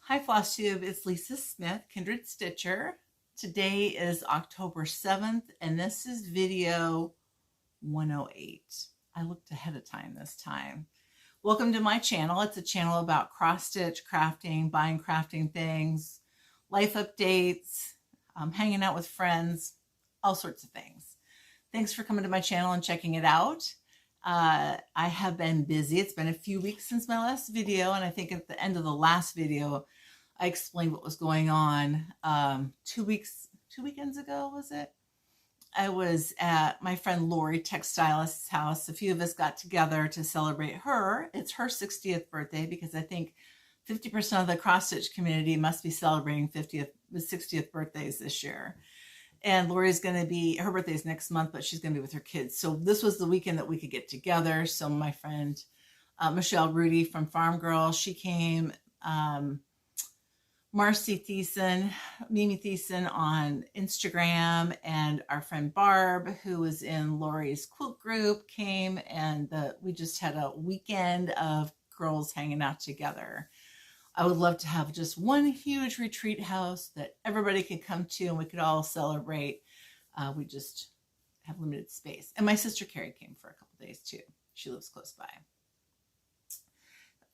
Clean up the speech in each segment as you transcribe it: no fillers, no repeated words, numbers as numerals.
Hi Flosstube, it's Lisa Smith, Kindred Stitcher. Today is October 7th and this is video 108. I looked ahead of time this time. Welcome to my channel. It's a channel about cross stitch, crafting, buying crafting things, life updates, hanging out with friends, all sorts of things. Thanks for coming to my channel and checking it out. I have been busy. It's been a few weeks since my last video, and I think at the end of the last video, I explained what was going on. 2 weekends ago, was it? I was at my friend Lori, textilist's house. A few of us got together to celebrate her. It's her 60th birthday because I think 50% of the cross stitch community must be celebrating 60th birthdays this year. And Lori's going to be, her birthday is next month, but she's going to be with her kids. So this was the weekend that we could get together. So my friend Michelle Rudy from Farm Girl, she came. Marcy Thiessen, Mimi Thiessen on Instagram, and our friend Barb, who was in Lori's quilt group, came, and we just had a weekend of girls hanging out together. I would love to have just one huge retreat house that everybody could come to and we could all celebrate. We just have limited space. And my sister Carrie came for a couple days too. She lives close by.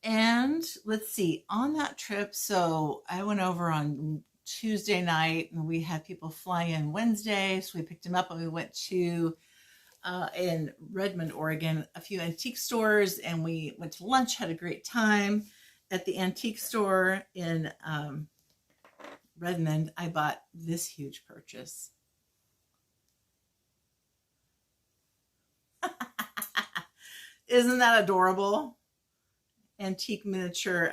And let's see, on that trip, so I went over on Tuesday night and we had people fly in Wednesday. So we picked them up and we went to, in Redmond, Oregon, a few antique stores, and we went to lunch, had a great time. At the antique store in Redmond, I bought this huge purchase. Isn't that adorable? Antique miniature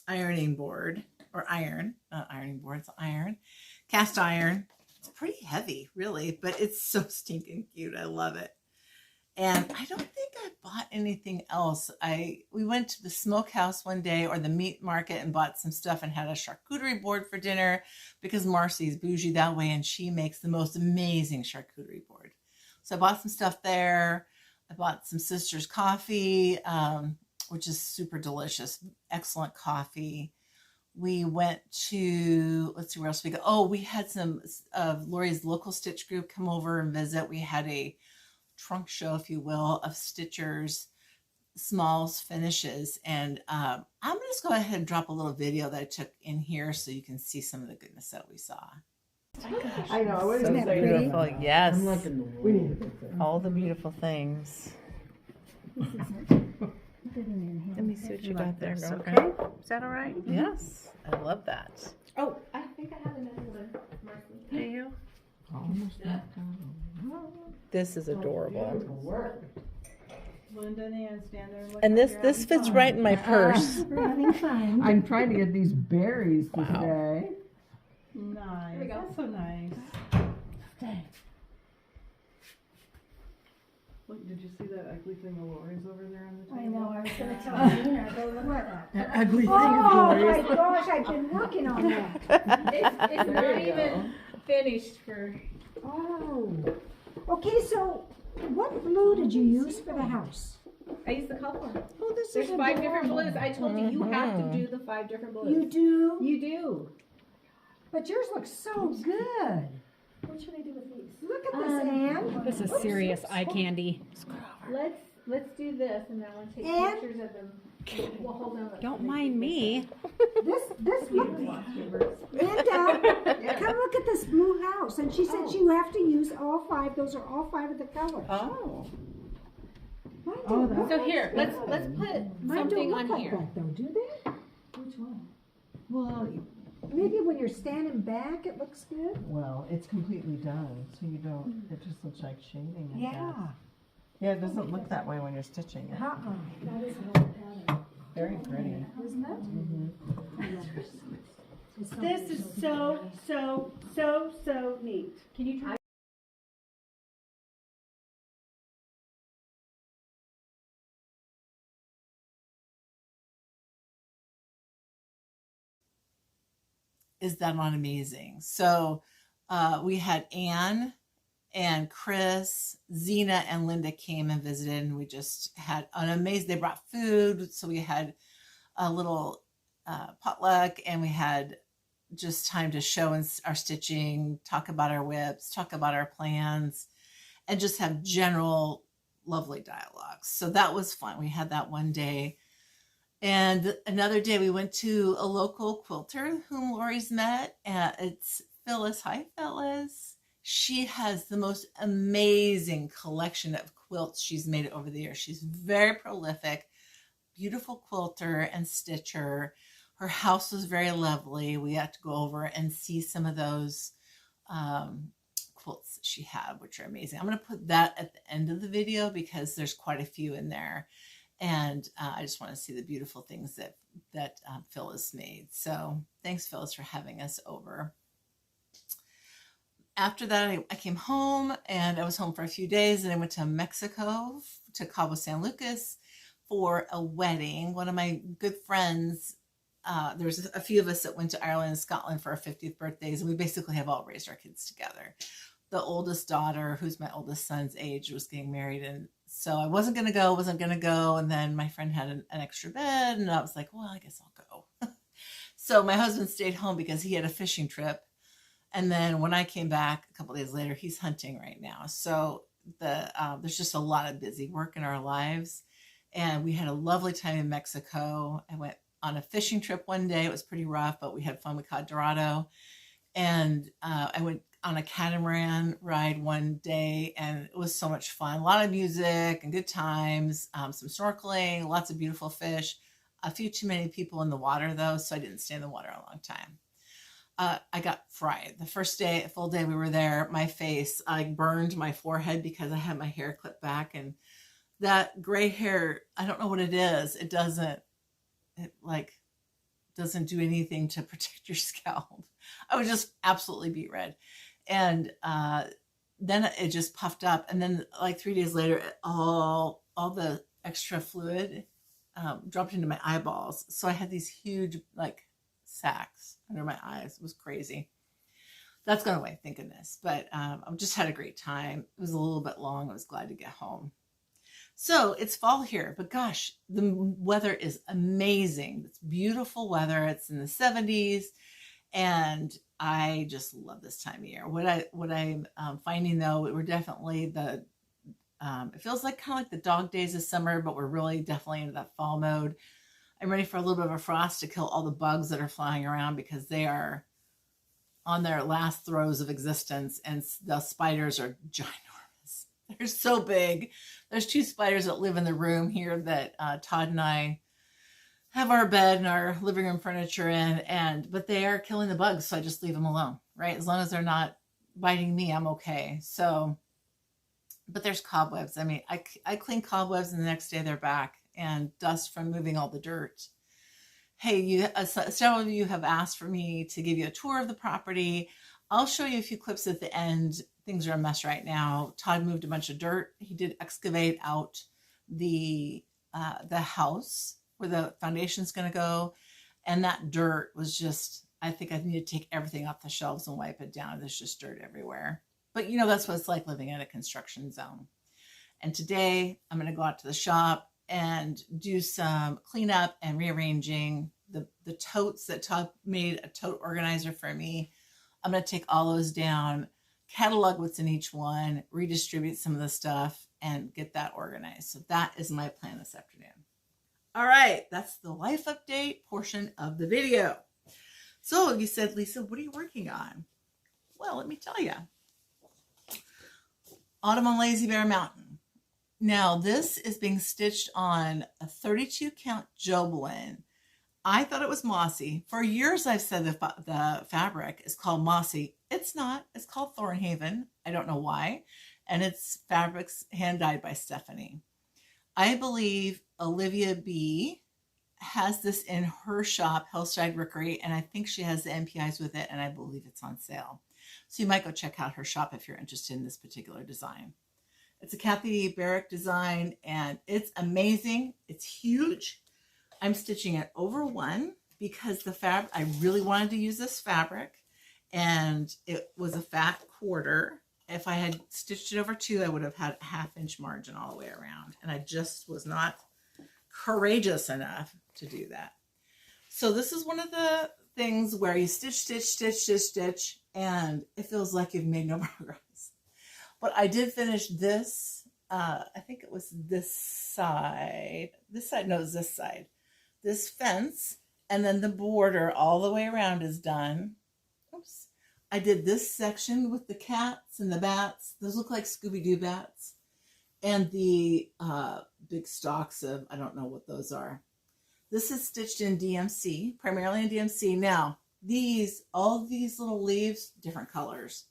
ironing board, or iron, not ironing board, it's iron, cast iron. It's pretty heavy, really, but it's so stinking cute. I love it. And I don't think I bought anything else. We went to the smokehouse one day, or the meat market, and bought some stuff and had a charcuterie board for dinner because Marcy's bougie that way and she makes the most amazing charcuterie board. So I bought some stuff there. I bought some Sisters coffee, which is super delicious. Excellent coffee. We went to, let's see where else we go. Oh, we had some of Lori's local stitch group come over and visit. We had a trunk show, if you will, of stitchers, smalls, finishes. And I'm going to just go ahead and drop a little video that I took in here so you can see some of the goodness that we saw. Oh my gosh, I know. Isn't that beautiful? Yes. All the beautiful things. Let me see what you got there. Okay. Is that all right? Yes. I love that. Oh, I think I have another one. Do you? This is adorable. Linda and stand there and look And this fits right in my purse. We're having fun. I'm trying to get these berries today. Nice. There we go. That's so nice. Look, did you see that ugly thing of Lori's over there on the table? I know, I was going to tell Nina, go look at that. That ugly thing Oh of my yours. gosh, I've been working on that. It's not even finished for. Oh. Okay, so what blue did you use for the house? I use the color. Oh, this There's is 5 different adorable. blues. I told you, you have to do the 5 different blues. You do? You do. But yours looks so good. What should I do with these? Look at this, Anne. This is serious eye candy. Let's do this, and then I want to take And- pictures of them. We'll hold them. Don't mind me. This look. Linda, come look at this blue house. And she said you have to use all 5. Those are all 5 of the colors. Oh. Mine Oh, don't that's look So like here, let's that. put Mine don't something look on like here. that, though, do they? Which one? Well, Maybe when you're standing back, it looks good. well, it's completely done, so you don't. It just looks like shading. I Yeah. guess. Yeah, it doesn't look that way when you're stitching it. That is an old pattern, Very pretty. isn't it? This is so neat. Can you try? Is that not amazing? So we had Anne and Chris, Zena, and Linda came and visited, and we just had an amazing, they brought food. So we had a little potluck, and we had just time to show our stitching, talk about our whips, talk about our plans, and just have general lovely dialogues. So that was fun. We had that one day. And another day we went to a local quilter whom Lori's met. It's Phyllis. Hi, Phyllis. She has the most amazing collection of quilts she's made over the years. She's very prolific, beautiful quilter and stitcher. Her house was very lovely. We had to go over and see some of those quilts that she had, which are amazing. I'm going to put that at the end of the video because there's quite a few in there. And I just want to see the beautiful things that Phyllis made. So thanks, Phyllis, for having us over. After that, I came home, and I was home for a few days, and I went to Mexico, to Cabo San Lucas, for a wedding. One of my good friends, there's a few of us that went to Ireland and Scotland for our 50th birthdays, and we basically have all raised our kids together. The oldest daughter, who's my oldest son's age, was getting married, and so I wasn't going to go, and then my friend had an extra bed, and I was like, well, I guess I'll go. So my husband stayed home because he had a fishing trip. And then when I came back a couple days later, he's hunting right now. So there's just a lot of busy work in our lives. And we had a lovely time in Mexico. I went on a fishing trip one day. It was pretty rough, but we had fun. We caught Dorado. And I went on a catamaran ride one day, and it was so much fun. A lot of music and good times, some snorkeling, lots of beautiful fish. A few too many people in the water, though, so I didn't stay in the water a long time. I got fried. The first day, full day we were there, my face, I burned my forehead because I had my hair clipped back, and that gray hair, I don't know what it is. It doesn't do anything to protect your scalp. I was just absolutely beet red. And then it just puffed up. And then like 3 days later, all the extra fluid dropped into my eyeballs. So I had these huge sacks under my eyes. It was crazy. That's gone away, thank goodness. But I just had a great time. It was a little bit long. I was glad to get home. So it's fall here, but gosh, the weather is amazing. It's beautiful weather. It's in the 70s, and I just love this time of year. What I'm finding though, we're definitely it feels like kind of like the dog days of summer, but we're really definitely into that fall mode. I'm ready for a little bit of a frost to kill all the bugs that are flying around because they are on their last throes of existence, and the spiders are ginormous. They're so big. There's 2 spiders that live in the room here that Todd and I have our bed and our living room furniture in, but they are killing the bugs, so I just leave them alone, right? As long as they're not biting me, I'm okay. So, but there's cobwebs. I mean, I clean cobwebs, and the next day they're back, and dust from moving all the dirt. Hey, several of you have asked for me to give you a tour of the property. I'll show you a few clips at the end. Things are a mess right now. Todd moved a bunch of dirt. He did excavate out the house where the foundation's going to go. And that dirt was just, I think I need to take everything off the shelves and wipe it down. There's just dirt everywhere. But that's what it's like living in a construction zone. And today I'm going to go out to the shop and do some cleanup and rearranging the totes that Todd made a tote organizer for me. I'm going to take all those down, catalog what's in each one, redistribute some of the stuff, and get that organized. So that is my plan this afternoon. All right, that's the life update portion of the video. So you said, Lisa, what are you working on? Well, let me tell you. Autumn on Lazy Bear Mountain. Now, this is being stitched on a 32 count Jobelin. I thought it was mossy. For years, I've said the fabric is called mossy. It's not. It's called Thornhaven. I don't know why. And it's fabrics hand dyed by Stephanie. I believe Olivia B has this in her shop, Hillside Rookery, and I think she has the NPIs with it, and I believe it's on sale. So you might go check out her shop if you're interested in this particular design. It's a Kathy Barrick design, and it's amazing. It's huge. I'm stitching it over 1 because the fabric, I really wanted to use this fabric, and it was a fat quarter. If I had stitched it over 2, I would have had a 1/2 inch margin all the way around, and I just was not courageous enough to do that. So this is one of the things where you stitch, stitch, stitch, stitch, stitch, and it feels like you've made no progress. But I did finish this. I think it was this side. No, it was this side. This fence, and then the border all the way around is done. Oops. I did this section with the cats and the bats. Those look like Scooby-Doo bats. And the big stalks of, I don't know what those are. This is stitched in DMC, primarily in DMC. Now, all these little leaves, different colors.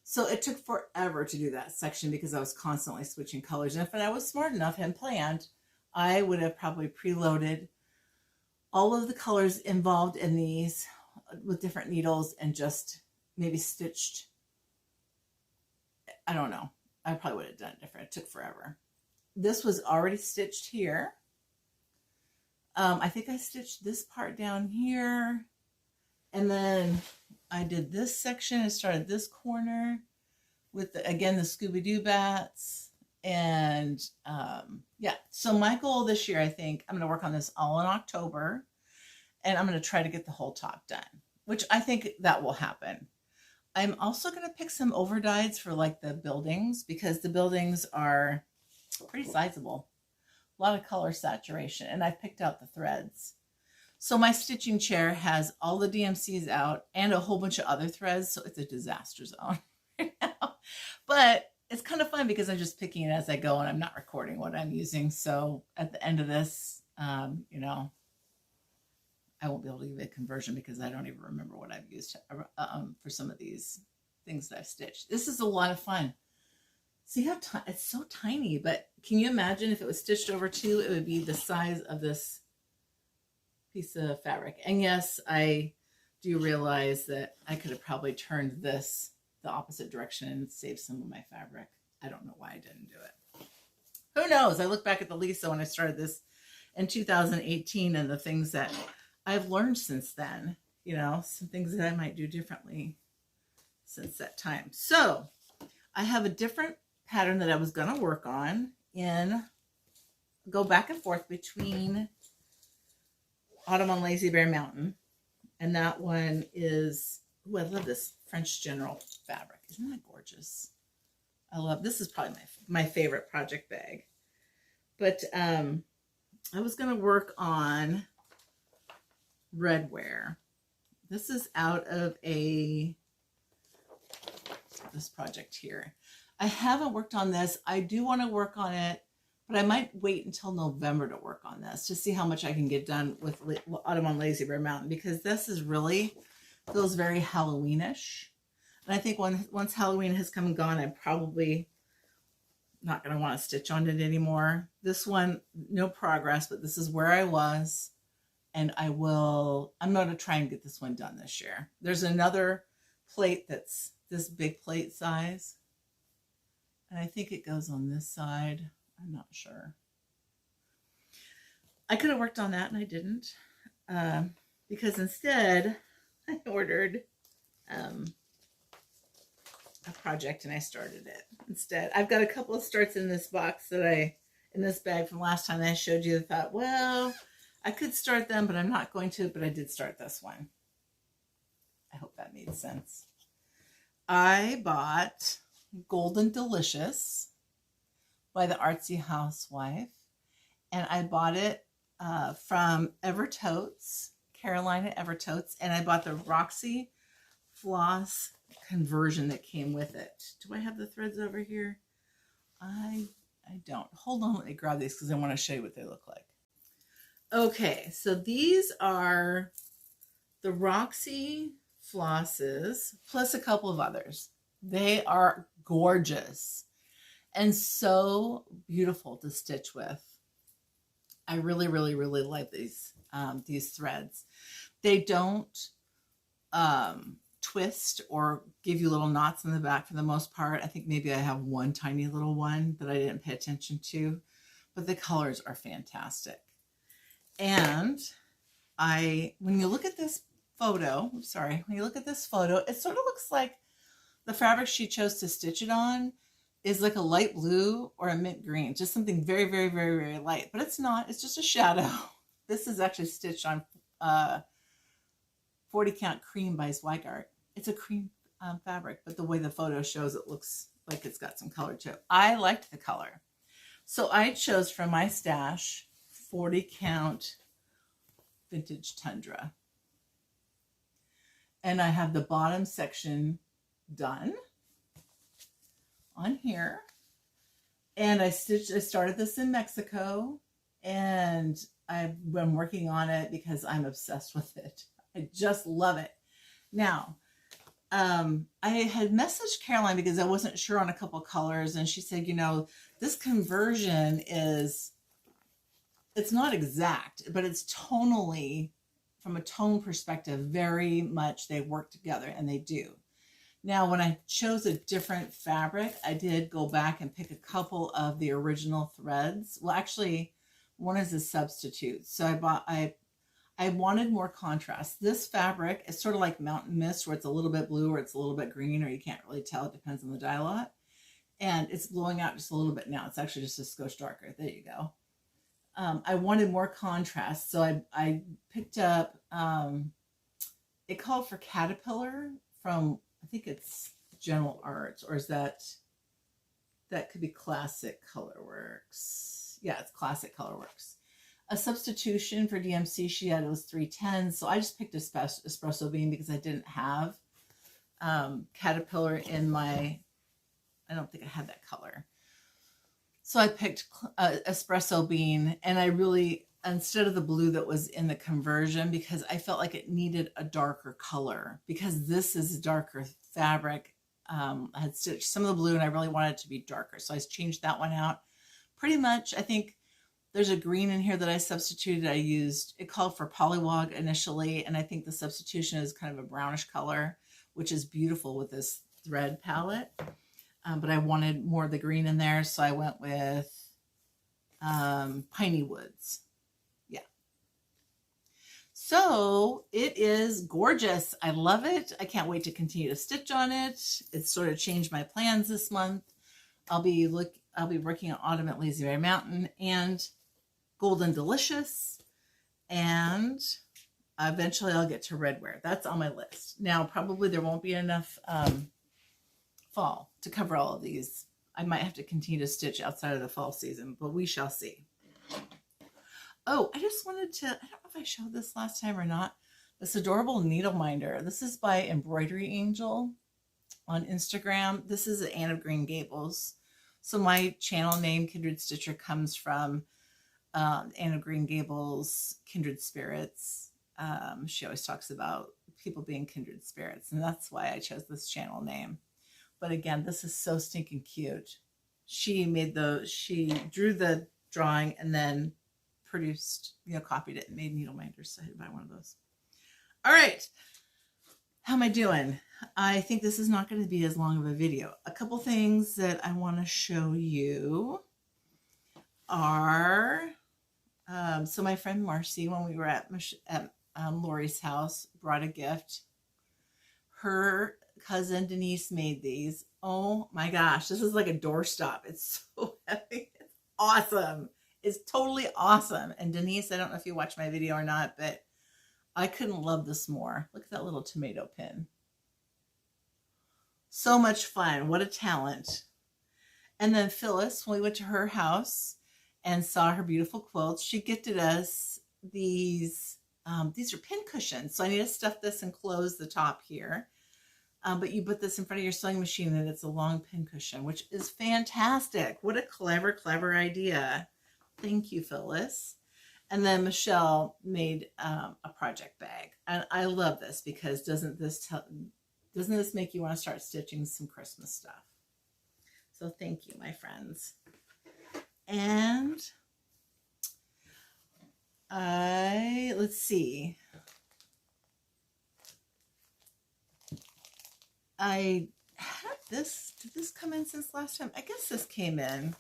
So it took forever to do that section because I was constantly switching colors. And if I was smart enough and planned, I would have probably preloaded all of the colors involved in these with different needles and just maybe stitched. I don't know. I probably would have done it different. It took forever. This was already stitched here. I think I stitched this part down here. And then I did this section and started this corner with, again, the Scooby-Doo bats. And yeah, so my goal this year, I think I'm going to work on this all in October. And I'm going to try to get the whole top done, which I think that will happen. I'm also going to pick some overdyes for like the buildings because the buildings are pretty sizable. A lot of color saturation, and I've picked out the threads. So my stitching chair has all the DMCs out and a whole bunch of other threads, so it's a disaster zone right now. But it's kind of fun because I'm just picking it as I go and I'm not recording what I'm using. So at the end of this, you know, I won't be able to give a conversion because I don't even remember what I've used for some of these things that I've stitched. This is a lot of fun. See how it's so tiny, but can you imagine if it was stitched over two, it would be the size of this piece of fabric. And yes, I do realize that I could have probably turned this the opposite direction and saved some of my fabric. I don't know why I didn't do it. Who knows? I look back at the Lisa when I started this in 2018 and the things that I've learned since then, you know, some things that I might do differently since that time. So I have a different pattern that I was going to work on go back and forth between Autumn on Lazy Bear Mountain. And that one is, oh, I love this French General fabric. Isn't that gorgeous? This is probably my favorite project bag. But I was going to work on Redware. This is out of this project here. I haven't worked on this. I do want to work on it, but I might wait until November to work on this to see how much I can get done with Autumn on Lazy Bear Mountain, because this is really feels very Halloweenish. And I think once Halloween has come and gone, I'm probably not going to want to stitch on it anymore. This one, no progress, but this is where I was. And I'm going to try and get this one done this year. There's another plate that's this big plate size. And I think it goes on this side. I'm not sure. I could have worked on that and I didn't. Because instead I ordered a project and I started it instead. I've got a couple of starts in this box in this bag from last time that I showed you. I thought, well, I could start them, but I'm not going to, but I did start this one. I hope that made sense. I bought Golden Delicious by the Artsy Housewife, and I bought it from Evertotes, Carolina Evertotes, and I bought the Roxy floss conversion that came with it. Do I have the threads over here? I don't. Hold on, let me grab these because I want to show you what they look like. Okay, so these are the Roxy flosses plus a couple of others. They are gorgeous and so beautiful to stitch with. I really, really, really like these threads. They don't twist or give you little knots in the back for the most part. I think maybe I have one tiny little one that I didn't pay attention to, but the colors are fantastic. And when you look at this photo, it sort of looks like the fabric she chose to stitch it on is like a light blue or a mint green, just something very, very, very, very light, but it's not, it's just a shadow. This is actually stitched on 40 Count Cream by Zweigart. It's a cream fabric, but the way the photo shows, it looks like it's got some color to it. I liked the color. So I chose from my stash 40 Count Vintage Tundra. And I have the bottom section done on here. And I started this in Mexico, and I've been working on it because I'm obsessed with it. I just love it. Now, I had messaged Caroline because I wasn't sure on a couple colors, and she said, you know, this conversion it's not exact, but it's tonally, from a tone perspective, very much they work together, and they do. Now, when I chose a different fabric, I did go back and pick a couple of the original threads. Well, actually, one is a substitute. So I wanted more contrast. This fabric is sort of like Mountain Mist, where it's a little bit blue or it's a little bit green, or you can't really tell. It depends on the dye lot. And it's blowing out just a little bit now. It's actually just a skosh darker. There you go. I wanted more contrast. So I picked up, it called for Caterpillar from, I think it's General Arts, or is that could be Classic Colorworks. Yeah, it's Classic Colorworks. A substitution for DMC she had was 310. So I just picked espresso bean because I didn't have Caterpillar in my, I don't think I had that color. So I picked espresso bean, and I really, instead of the blue that was in the conversion, because I felt like it needed a darker color, because this is a darker fabric. I had stitched some of the blue and I really wanted it to be darker. So I changed that one out. Pretty much, I think there's a green in here that I substituted. I used, it called for Polywog initially, and I think the substitution is kind of a brownish color, which is beautiful with this thread palette. But I wanted more of the green in there, so I went with Piney Woods. Yeah. So it is gorgeous. I love it. I can't wait to continue to stitch on it. It's sort of changed my plans this month. I'll be working on Autumn at Lazy Bear Mountain and Golden Delicious, and eventually I'll get to Redwear. That's on my list. Now, probably there won't be enough fall to cover all of these. I might have to continue to stitch outside of the fall season, but we shall see. Oh, I just wanted to, I don't know if I showed this last time or not, this adorable needle minder. This is by Embroidery Angel on Instagram. This is Anne of Green Gables. So my channel name, Kindred Stitcher, comes from Anne of Green Gables, Kindred Spirits. She always talks about people being kindred spirits, and that's why I chose this channel name. But again, this is so stinking cute. She drew the drawing and then produced, copied it and made needle minders. So I had to buy one of those. All right. How am I doing? I think this is not going to be as long of a video. A couple things that I want to show you are, so my friend Marcy, when we were at Lori's house, brought a gift. Her cousin Denise made these. Oh my gosh, this is like a doorstop. It's so heavy. It's awesome. It's totally awesome. And Denise, I don't know if you watched my video or not, but I couldn't love this more. Look at that little tomato pin. So much fun. What a talent. And then Phyllis, when we went to her house and saw her beautiful quilts, she gifted us these are pin cushions. So I need to stuff this and close the top here. But you put this in front of your sewing machine and it's a long pin cushion, which is fantastic. What a clever, clever idea. Thank you, Phyllis. And then Michelle made a project bag. And I love this because doesn't this make you want to start stitching some Christmas stuff? So thank you, my friends. And let's see. I had this. Did this come in since last time? I guess this came in.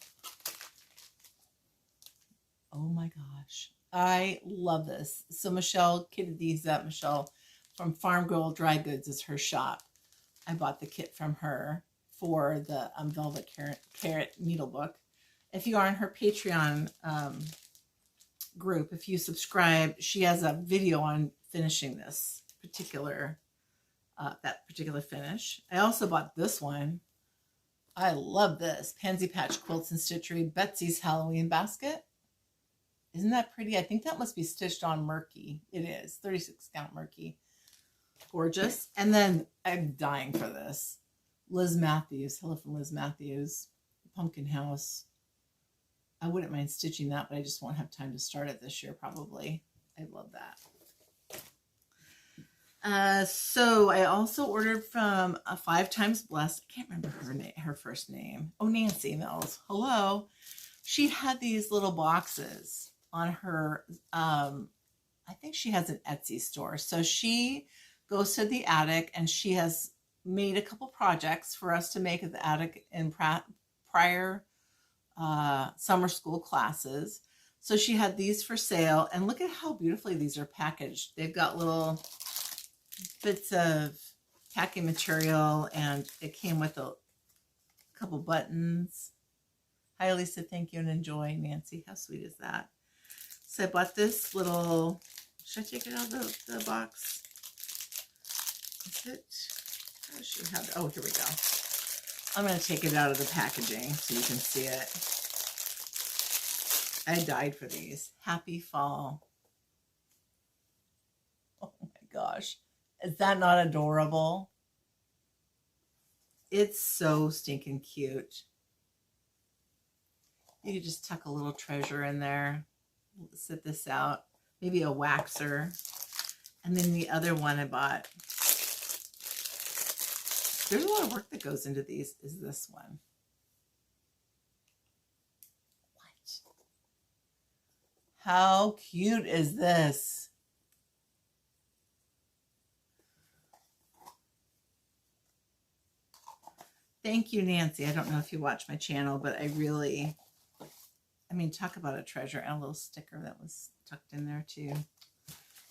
Oh my gosh. I love this. So Michelle kitted these up. Michelle from Farm Girl Dry Goods is her shop. I bought the kit from her for the Velvet Carrot needle book. If you are on her Patreon group, if you subscribe, she has a video on finishing this particular that particular finish. I also bought this one. I love this Pansy Patch Quilts and Stitchery Betsy's Halloween Basket. Isn't that pretty? I think that must be stitched on Murky. It is 36 count Murky. Gorgeous. And then I'm dying for this. Liz Matthews. Hello from Liz Matthews. Pumpkin House. I wouldn't mind stitching that, but I just won't have time to start it this year probably. I love that. So I also ordered from 5 Times Blessed. I can't remember her first name. Oh, Nancy Mills. Hello. She had these little boxes on her, I think she has an Etsy store. So she goes to the attic and she has made a couple projects for us to make at the attic in prior summer school classes. So she had these for sale, and look at how beautifully these are packaged. They've got little bits of packing material, and it came with a couple buttons. Hi, Lisa. Thank you and enjoy. Nancy, how sweet is that? So I bought this little, should I take it out of the box? Is it? How should we have it? Oh, here we go. I'm going to take it out of the packaging so you can see it. I died for these. Happy fall. Oh my gosh. Is that not adorable? It's so stinking cute. You could just tuck a little treasure in there. Sit this out. Maybe a waxer. And then the other one I bought. There's a lot of work that goes into these. Is this one. What? How cute is this? Thank you, Nancy. I don't know if you watch my channel, but I mean, talk about a treasure, and a little sticker that was tucked in there too.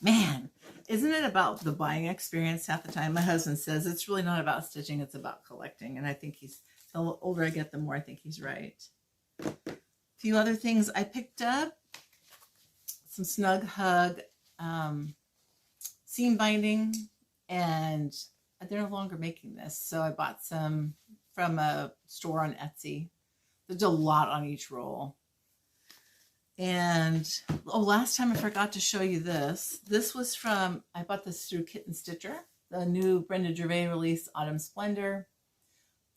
Man, isn't it about the buying experience half the time? My husband says it's really not about stitching, it's about collecting. And I think the older I get, the more I think he's right. A few other things I picked up. Some Snug Hug seam binding, and they're no longer making this. So I bought some from a store on Etsy. There's a lot on each roll. And, oh, last time I forgot to show you this. This was from, I bought this through Kitten Stitcher, the new Brenda Gervais release, Autumn Splendor.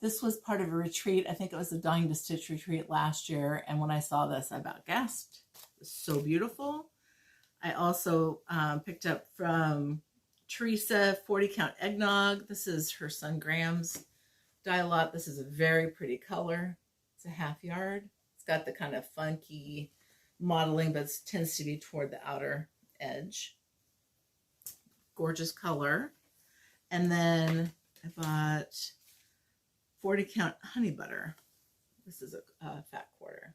This was part of a retreat. I think it was the Dying to Stitch retreat last year. And when I saw this, I about gasped. It was so beautiful. I also picked up from Teresa 40 Count Eggnog. This is her son Graham's dye lot. This is a very pretty color. It's a half yard. It's got the kind of funky modeling, but it tends to be toward the outer edge. Gorgeous color. And then I bought 40 Count Honey Butter. This is a fat quarter.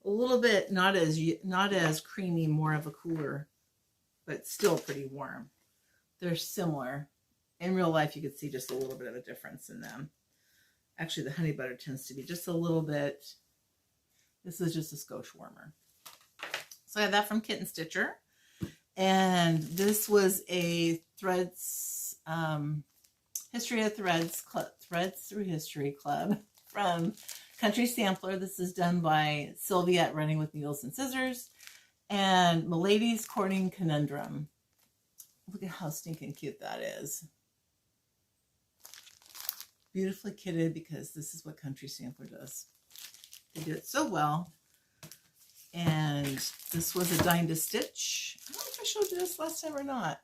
A little bit not as creamy, more of a cooler, but still pretty warm. They're similar. In real life, you could see just a little bit of a difference in them. Actually, the honey butter tends to be just a little bit. This is just a skosh warmer. So I have that from Kitten Stitcher. And this was a Threads, History of Threads, Threads Through History Club from Country Sampler. This is done by Sylvia at Running with Needles and Scissors. And Milady's Courting Conundrum. Look at how stinking cute that is. Beautifully kitted, because this is what Country Sampler does. They do it so well. And this was a Dying to Stitch. I don't know if I showed you this last time or not.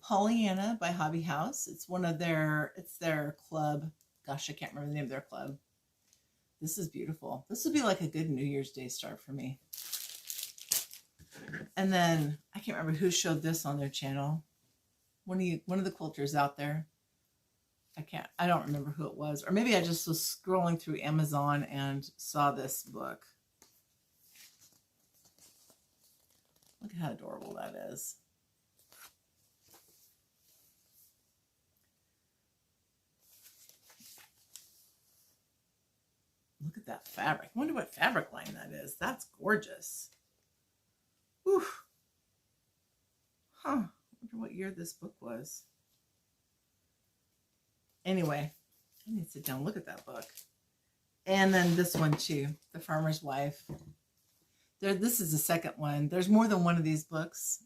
Pollyanna by Hobby House. It's one of it's their club. Gosh, I can't remember the name of their club. This is beautiful. This would be like a good New Year's Day start for me. And then I can't remember who showed this on their channel. One of the quilters out there. I don't remember who it was. Or maybe I just was scrolling through Amazon and saw this book. Look at how adorable that is. Look at that fabric. I wonder what fabric line that is. That's gorgeous. Whew. Huh. I wonder what year this book was. Anyway, I need to sit down and look at that book. And then this one too, The Farmer's Wife. This is the second one. There's more than one of these books.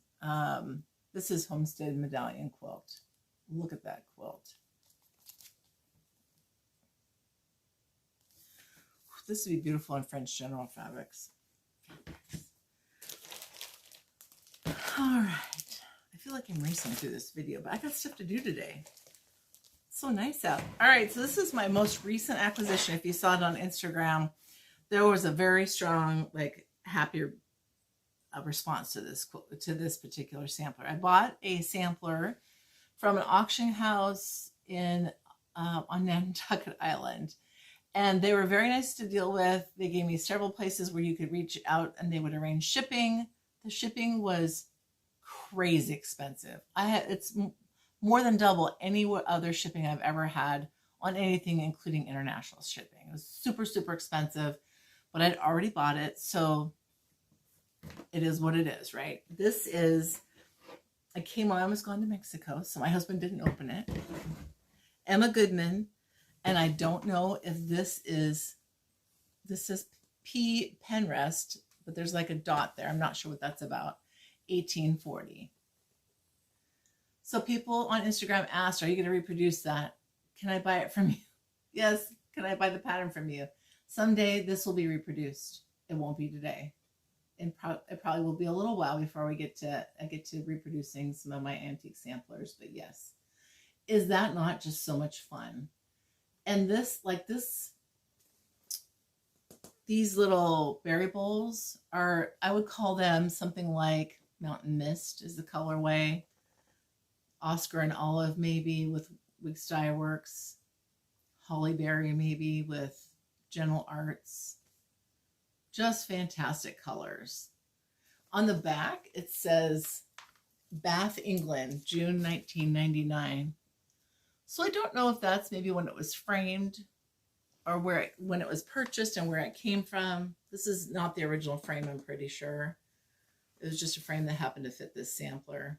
This is Homestead Medallion Quilt. Look at that quilt. This would be beautiful in French General Fabrics. All right. I feel like I'm racing through this video, but I got stuff to do today. It's so nice out. All right, so this is my most recent acquisition. If you saw it on Instagram, there was a very strong, like, happy response to this particular sampler. I bought a sampler from an auction house on Nantucket Island. And they were very nice to deal with. They gave me several places where you could reach out and they would arrange shipping. The shipping was crazy expensive. It's more than double any other shipping I've ever had on anything, including international shipping. It was super, super expensive, but I'd already bought it. So it is what it is, right? I almost gone to Mexico, so my husband didn't open it. Emma Goodman. And I don't know if this is P. Penrest, but there's like a dot there. I'm not sure what that's about. 1840. So people on Instagram asked, are you going to reproduce that? Can I buy it from you? Yes. Can I buy the pattern from you? Someday this will be reproduced. It won't be today. And it probably will be a little while before I get to reproducing some of my antique samplers. But yes. Is that not just so much fun? And these little berry bowls are, I would call them something like Mountain Mist is the colorway. Oscar and Olive maybe with Wig Style Works. Hollyberry maybe with General Arts. Just fantastic colors. On the back, it says Bath, England, June 1999. So I don't know if that's maybe when it was framed or when it was purchased and where it came from. This is not the original frame, I'm pretty sure. It was just a frame that happened to fit this sampler.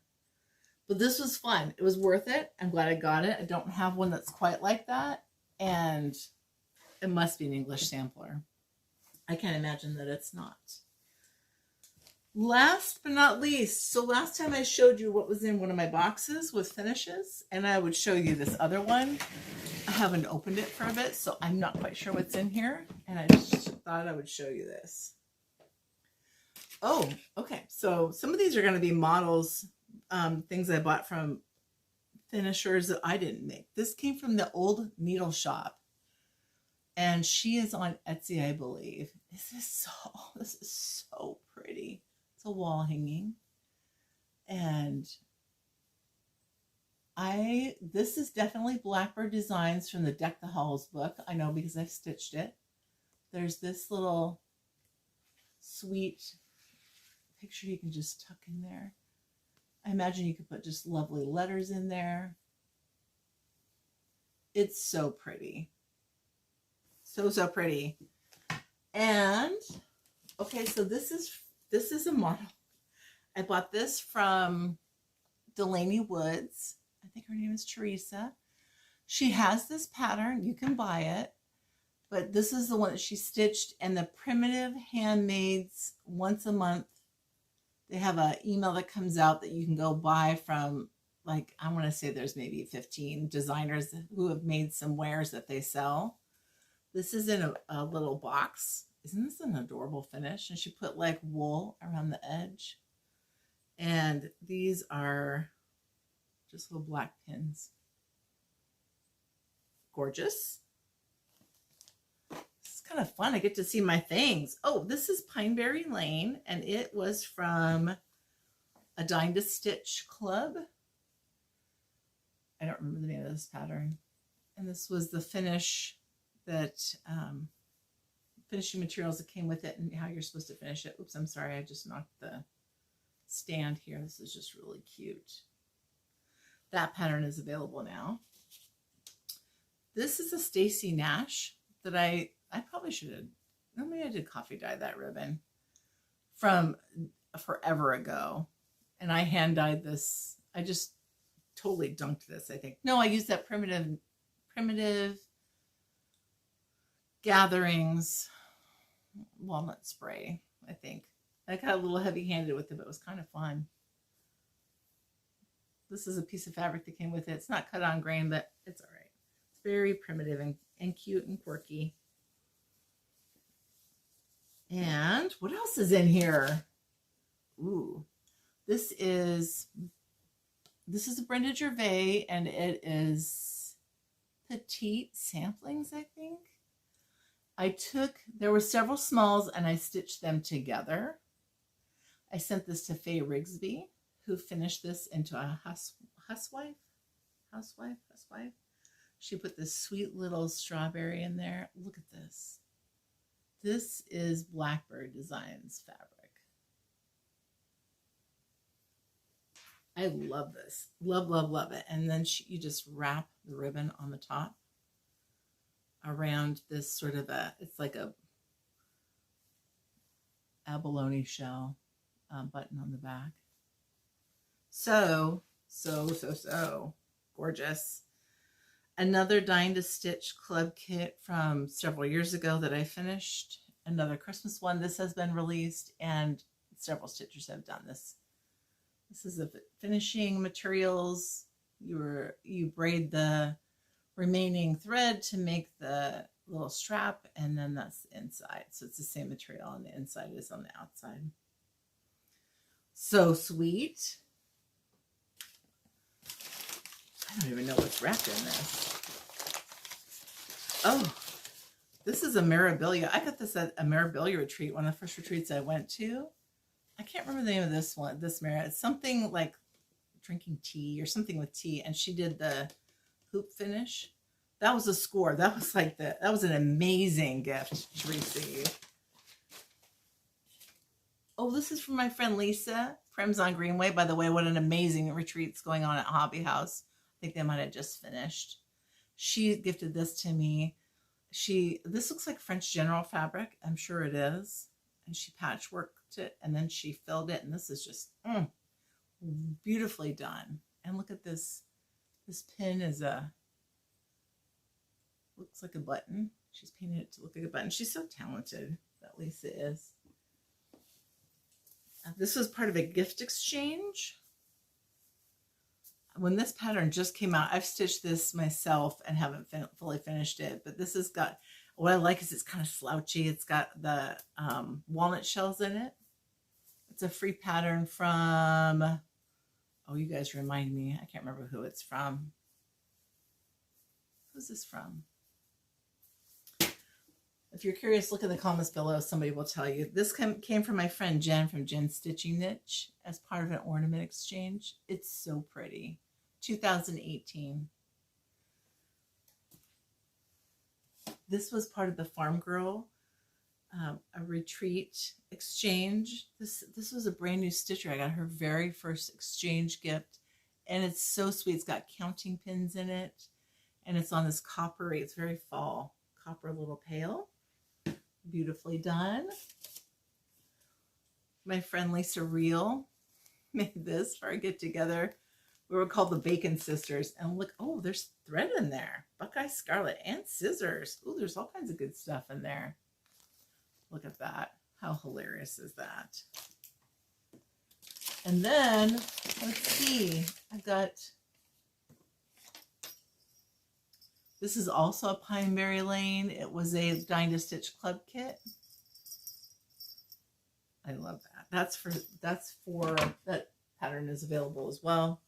But this was fun. It was worth it. I'm glad I got it. I don't have one that's quite like that. And it must be an English sampler. I can't imagine that it's not. Last but not least, so last time I showed you what was in one of my boxes with finishes, and I would show you this other one. I haven't opened it for a bit, so I'm not quite sure what's in here, and I just thought I would show you this. Oh, okay, so some of these are going to be models, things I bought from finishers that I didn't make. This came from the Old Needle Shop, and she is on Etsy, I believe. This is so pretty. It's a wall hanging. And this is definitely Blackbird Designs from the Deck the Halls book. I know because I've stitched it. There's this little sweet picture you can just tuck in there. I imagine you could put just lovely letters in there. It's so pretty. So pretty. And okay, so this is a model. I bought this from Delaney Woods. I think her name is Teresa. She has this pattern. You can buy it. But this is the one that she stitched. And the Primitive Handmaids, once a month, they have an email that comes out that you can go buy from, like, I want to say there's maybe 15 designers who have made some wares that they sell. This is in a little box. Isn't this an adorable finish? And she put like wool around the edge. And these are just little black pins. Gorgeous. This is kind of fun. I get to see my things. Oh, this is Pineberry Lane. And it was from a Dine to Stitch club. I don't remember the name of this pattern. And this was the finish that... finishing materials that came with it and how you're supposed to finish it. Oops, I'm sorry. I just knocked the stand here. This is just really cute. That pattern is available now. This is a Stacy Nash that I probably should have, no, maybe I did coffee dye that ribbon from forever ago. And I hand dyed this. I just totally dunked this, I think. No, I used that primitive Gatherings walnut spray, I think. I got a little heavy-handed with it, but it was kind of fun. This is a piece of fabric that came with it. It's not cut on grain, but it's all right. It's very primitive and cute and quirky. And what else is in here? Ooh, this is a Brenda Gervais, and it is petite samplings, I think. There were several smalls, and I stitched them together. I sent this to Faye Rigsby, who finished this into a housewife. She put this sweet little strawberry in there. Look at this. This is Blackbird Designs fabric. I love this. Love, love, love it. And then you just wrap the ribbon on the top around this sort of it's like a abalone shell button on the back. So gorgeous. Another Dying to Stitch club kit from several years ago that I finished. Another Christmas one. This has been released, and several stitchers have done this. This is the finishing materials. You braid the remaining thread to make the little strap, and then that's the inside. So it's the same material on the inside as on the outside. So sweet. I don't even know what's wrapped in this. Oh, this is a Mirabilia. I got this at a Mirabilia retreat, one of the first retreats I went to. I can't remember the name of this one, this Mira. It's something like drinking tea or something with tea, and she did the hoop finish. That was a score. That was like that was an amazing gift to receive. Oh, this is from my friend Lisa, Prims on Greenway. By the way, what an amazing retreat's going on at Hobby House. I think they might have just finished. She gifted this to me. This looks like French General fabric. I'm sure it is. And she patchworked it, and then she filled it. And this is just beautifully done. And look at this. This pin looks like a button. She's painted it to look like a button. She's so talented, that Lisa is. This was part of a gift exchange. When this pattern just came out, I've stitched this myself and haven't fully finished it, but this has got, what I like is it's kind of slouchy. It's got the walnut shells in it. It's a free pattern from, oh, you guys remind me. I can't remember who it's from. Who's this from? If you're curious, look in the comments below. Somebody will tell you. This came from my friend Jen from Jen's Stitching Niche as part of an ornament exchange. It's so pretty. 2018. This was part of the Farm Girl, a retreat exchange. This was a brand new stitcher. I got her very first exchange gift, and it's so sweet. It's got counting pins in it, and it's on this coppery. It's very fall copper little pail. Beautifully done. My friend Lisa Reel made this for our get together. We were called the Bacon Sisters, and look, oh, there's thread in there, Buckeye Scarlet, and scissors. Oh, there's all kinds of good stuff in there. Look at that. How hilarious is that? And then let's see, I've got, this is also a Pineberry Lane. It was a Dying to Stitch club kit. I love that. That's for that pattern is available as well.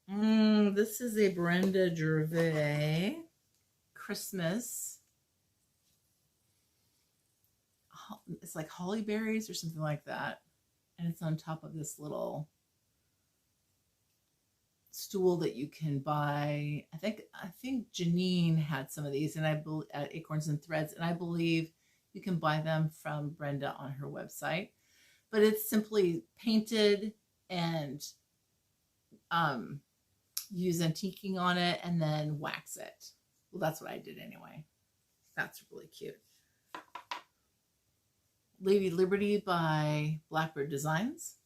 This is a Brenda Gervais Christmas. It's like holly berries or something like that. And it's on top of this little stool that you can buy. I think Janine had some of these, and at Acorns and Threads, and I believe you can buy them from Brenda on her website. But it's simply painted and use antiquing on it and then wax it. Well, that's what I did anyway. That's really cute. Lady Liberty by Blackbird Designs.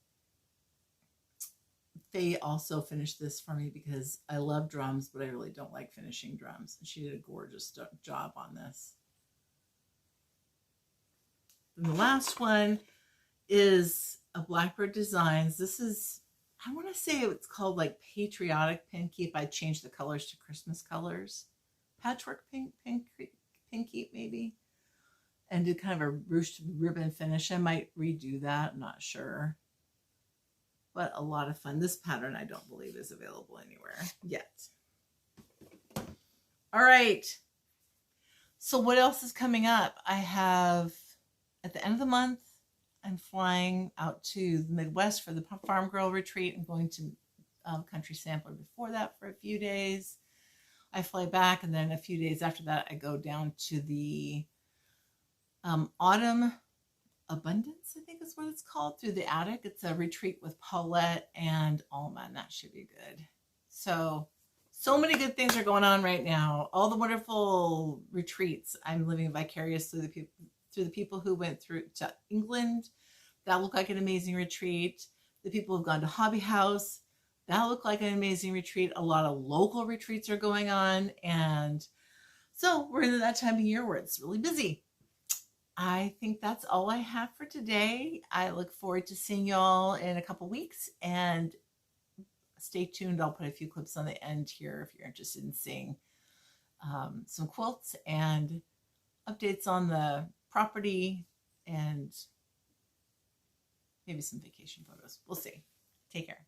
Faye also finished this for me because I love drums, but I really don't like finishing drums. And she did a gorgeous job on this. And the last one is a Blackbird Designs. This is, I want to say it's called like Patriotic Pin Keep. I changed the colors to Christmas colors. Patchwork pin keep maybe. And did kind of a ruched ribbon finish. I might redo that, I'm not sure. But a lot of fun. This pattern I don't believe is available anywhere yet. All right. So what else is coming up? I have, at the end of the month, I'm flying out to the Midwest for the Farm Girl Retreat. I'm going to Country Sampler before that for a few days. I fly back, and then a few days after that, I go down to the Autumn Abundance, I think is what it's called, through the attic. It's a retreat with Paulette and Alma, and that should be good. So many good things are going on right now. All the wonderful retreats. I'm living vicarious through the people who went through to England. That looked like an amazing retreat. The people who've gone to Hobby House. That looked like an amazing retreat. A lot of local retreats are going on. And so we're in that time of year where it's really busy. I think that's all I have for today. I look forward to seeing y'all in a couple weeks, and stay tuned. I'll put a few clips on the end here if you're interested in seeing some quilts and updates on the property and maybe some vacation photos. We'll see. Take care.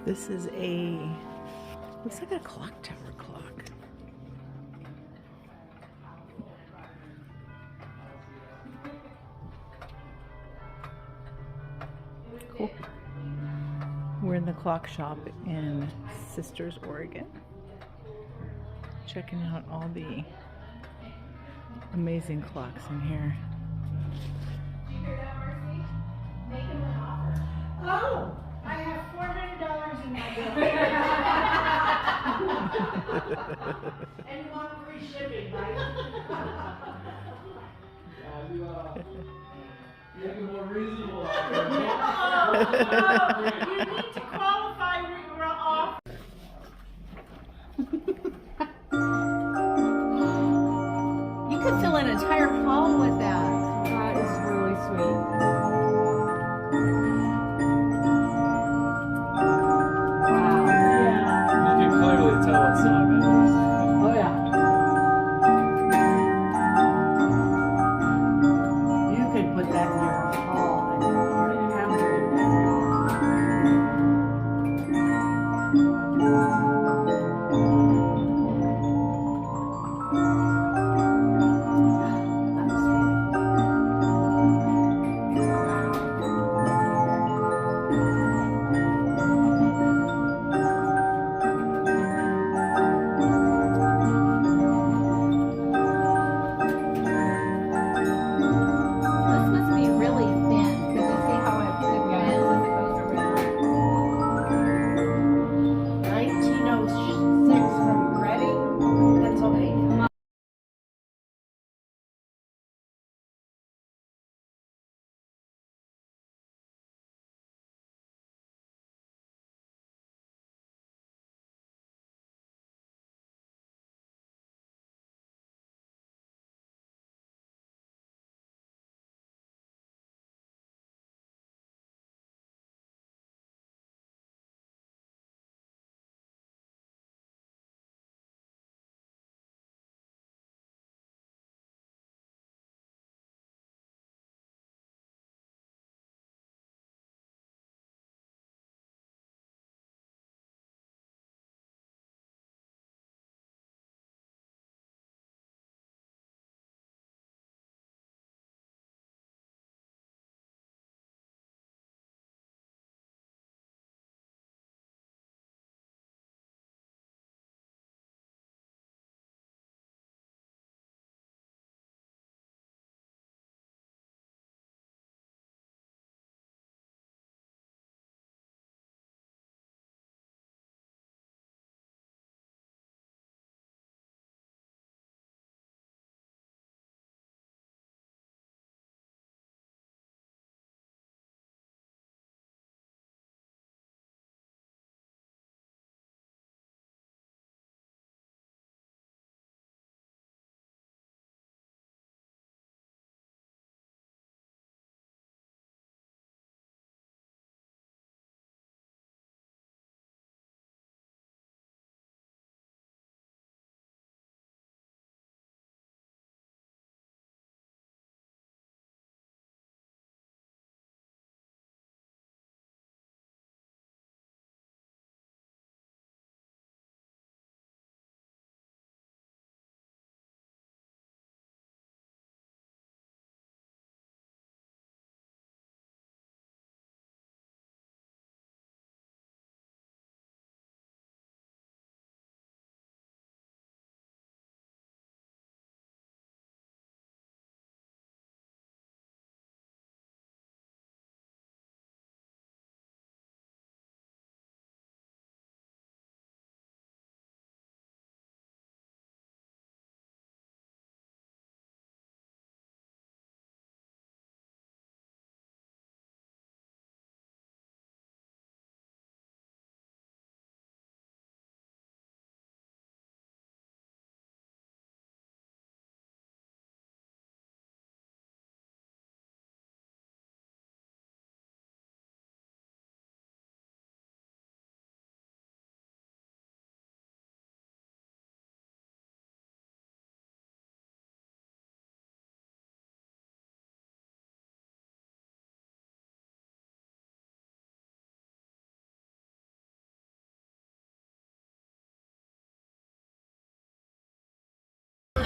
This is looks like a clock tower clock. Cool. We're in the clock shop in Sisters, Oregon. Checking out all the amazing clocks in here. Oh, I have $400 in my bill. And you want free shipping, right? Make it more reasonable. You need to qualify off. You could fill an entire hall with that. That is really sweet. Wow. You can clearly tell what song it is. Oh yeah. You could put that in your hall and your counter.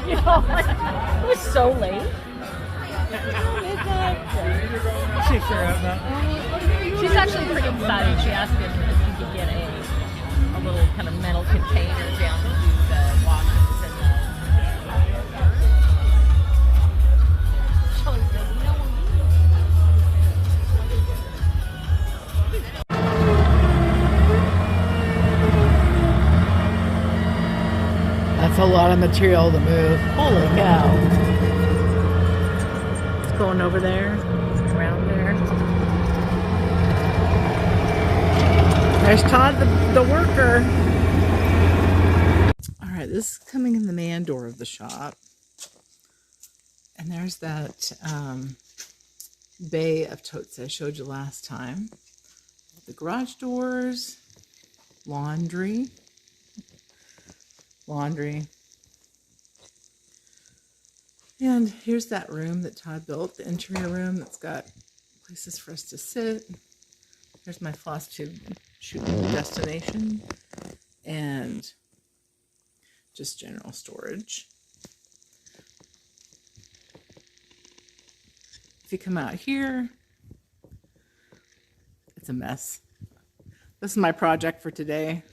You know, like, it was so late. She sure has that. She's actually pretty excited. She asked if you could get a little kind of metal container down to do the washings and the. Shelly said, "You know That's a lot of material to move. Holy cow. It's going over there, around there. There's Todd, the worker. All right, this is coming in the man door of the shop. And there's that bay of totes I showed you last time. The garage doors, laundry. And here's that room that Todd built, the interior room that's got places for us to sit. There's my Flosstube shooting destination and just general storage. If you come out here, it's a mess. This is my project for today.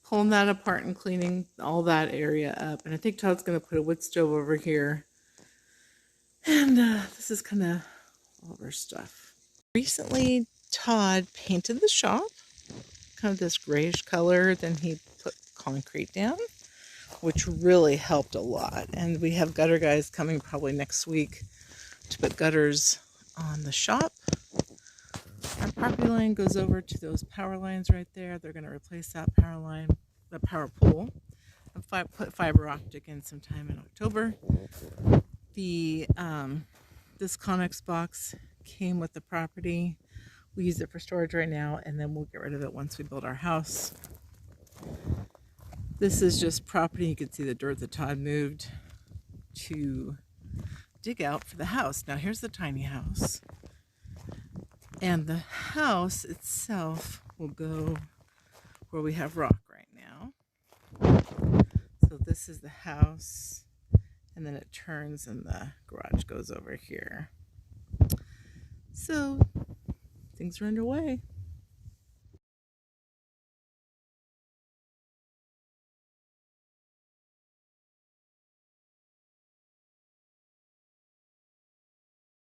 Pulling that apart and cleaning all that area up. And I think Todd's going to put a wood stove over here. And this is kind of all of our stuff. Recently, Todd painted the shop. Kind of this grayish color. Then he put concrete down, which really helped a lot. And we have gutter guys coming probably next week to put gutters on the shop. Our property line goes over to those power lines right there. They're going to replace that power line, the power pole, and put fiber optic in sometime in October. The this Connex box came with the property. We use it for storage right now, and then we'll get rid of it once we build our house. This is just property. You can see the dirt that Todd moved to dig out for the house. Now here's the tiny house. And the house itself will go where we have rock right now. So this is the house, and then it turns and the garage goes over here. So things are underway.